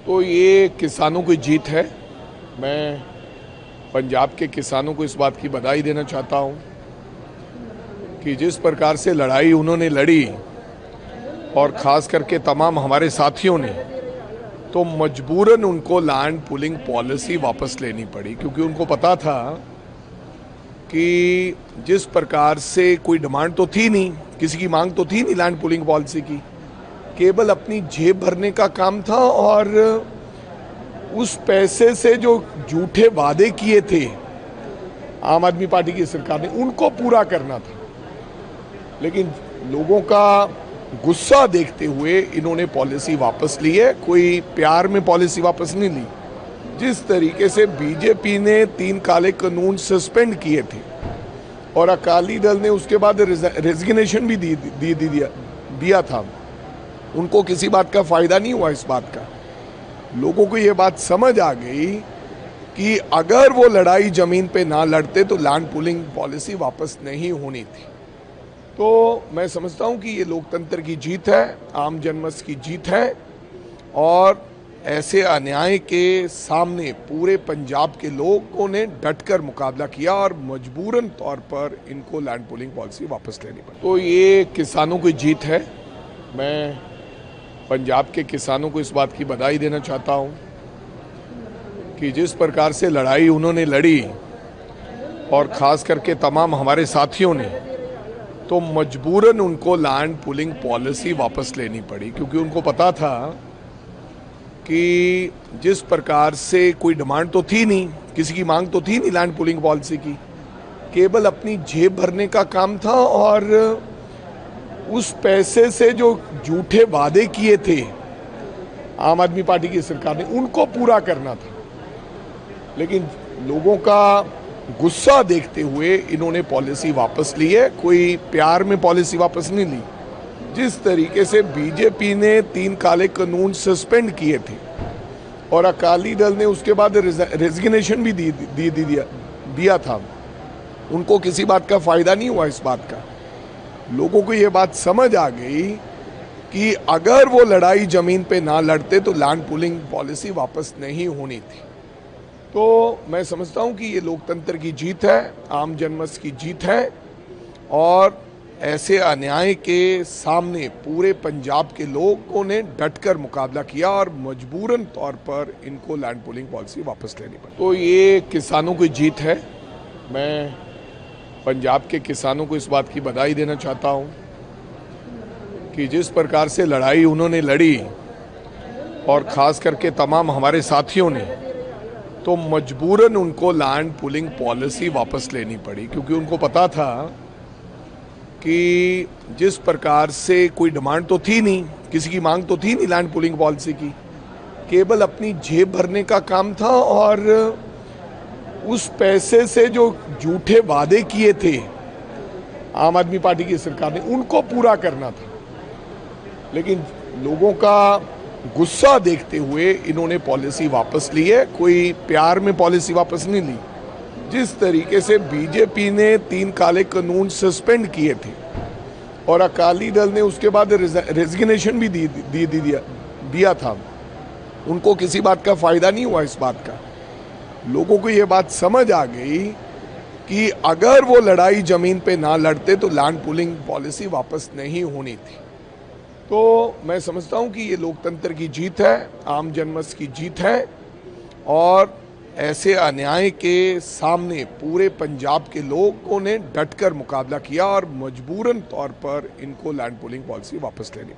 तो ये किसानों की जीत है। मैं पंजाब के किसानों को इस बात की बधाई देना चाहता हूं कि जिस प्रकार से लड़ाई उन्होंने लड़ी और ख़ास करके तमाम हमारे साथियों ने, तो मजबूरन उनको लैंड पूलिंग पॉलिसी वापस लेनी पड़ी, क्योंकि उनको पता था कि जिस प्रकार से कोई डिमांड तो थी नहीं, किसी की मांग तो थी नहीं लैंड पूलिंग पॉलिसी की, केवल अपनी जेब भरने का काम था और उस पैसे से जो झूठे वादे किए थे आम आदमी पार्टी की सरकार ने, उनको पूरा करना था। लेकिन लोगों का गुस्सा देखते हुए इन्होंने पॉलिसी वापस ली है। कोई प्यार में पॉलिसी वापस नहीं ली। जिस तरीके से बीजेपी ने 3 काले कानून सस्पेंड किए थे और अकाली दल ने उसके बाद रेजिग्नेशन भी दिया था, उनको किसी बात का फायदा नहीं हुआ। इस बात का लोगों को ये बात समझ आ गई कि अगर वो लड़ाई जमीन पे ना लड़ते तो लैंड पूलिंग पॉलिसी वापस नहीं होनी थी। तो मैं समझता हूं कि ये लोकतंत्र की जीत है, आम जनमत की जीत है और ऐसे अन्याय के सामने पूरे पंजाब के लोगों ने डटकर मुकाबला किया और मजबूरन तौर पर इनको लैंड पूलिंग पॉलिसी वापस लेनी पड़ी। तो ये किसानों की जीत है। मैं पंजाब के किसानों को इस बात की बधाई देना चाहता हूं कि जिस प्रकार से लड़ाई उन्होंने लड़ी और ख़ास करके तमाम हमारे साथियों ने, तो मजबूरन उनको लैंड पूलिंग पॉलिसी वापस लेनी पड़ी, क्योंकि उनको पता था कि जिस प्रकार से कोई डिमांड तो थी नहीं, किसी की मांग तो थी नहीं लैंड पूलिंग पॉलिसी की, केवल अपनी जेब भरने का काम था और उस पैसे से जो झूठे वादे किए थे आम आदमी पार्टी की सरकार ने, उनको पूरा करना था। लेकिन लोगों का गुस्सा देखते हुए इन्होंने पॉलिसी वापस ली है। कोई प्यार में पॉलिसी वापस नहीं ली। जिस तरीके से बीजेपी ने 3 काले कानून सस्पेंड किए थे और अकाली दल ने उसके बाद रेजिग्नेशन भी दिया था, उनको किसी बात का फायदा नहीं हुआ। इस बात का लोगों को ये बात समझ आ गई कि अगर वो लड़ाई जमीन पे ना लड़ते तो लैंड पूलिंग पॉलिसी वापस नहीं होनी थी। तो मैं समझता हूं कि ये लोकतंत्र की जीत है, आम जनमत की जीत है और ऐसे अन्याय के सामने पूरे पंजाब के लोगों ने डटकर मुकाबला किया और मजबूरन तौर पर इनको लैंड पूलिंग पॉलिसी वापस लेनी पड़ी। तो ये किसानों की जीत है। मैं पंजाब के किसानों को इस बात की बधाई देना चाहता हूं कि जिस प्रकार से लड़ाई उन्होंने लड़ी और ख़ास करके तमाम हमारे साथियों ने, तो मजबूरन उनको लैंड पूलिंग पॉलिसी वापस लेनी पड़ी, क्योंकि उनको पता था कि जिस प्रकार से कोई डिमांड तो थी नहीं, किसी की मांग तो थी नहीं लैंड पूलिंग पॉलिसी की, केवल अपनी जेब भरने का काम था और उस पैसे से जो झूठे वादे किए थे आम आदमी पार्टी की सरकार ने, उनको पूरा करना था। लेकिन लोगों का गुस्सा देखते हुए इन्होंने पॉलिसी वापस ली है। कोई प्यार में पॉलिसी वापस नहीं ली। जिस तरीके से बीजेपी ने 3 काले कानून सस्पेंड किए थे और अकाली दल ने उसके बाद रेजिग्नेशन भी दिया था, उनको किसी बात का फायदा नहीं हुआ। इस बात का लोगों को ये बात समझ आ गई कि अगर वो लड़ाई जमीन पे ना लड़ते तो लैंड पूलिंग पॉलिसी वापस नहीं होनी थी। तो मैं समझता हूं कि ये लोकतंत्र की जीत है, आम जनमत की जीत है और ऐसे अन्याय के सामने पूरे पंजाब के लोगों ने डटकर मुकाबला किया और मजबूरन तौर पर इनको लैंड पूलिंग पॉलिसी वापस लेनी पड़ी।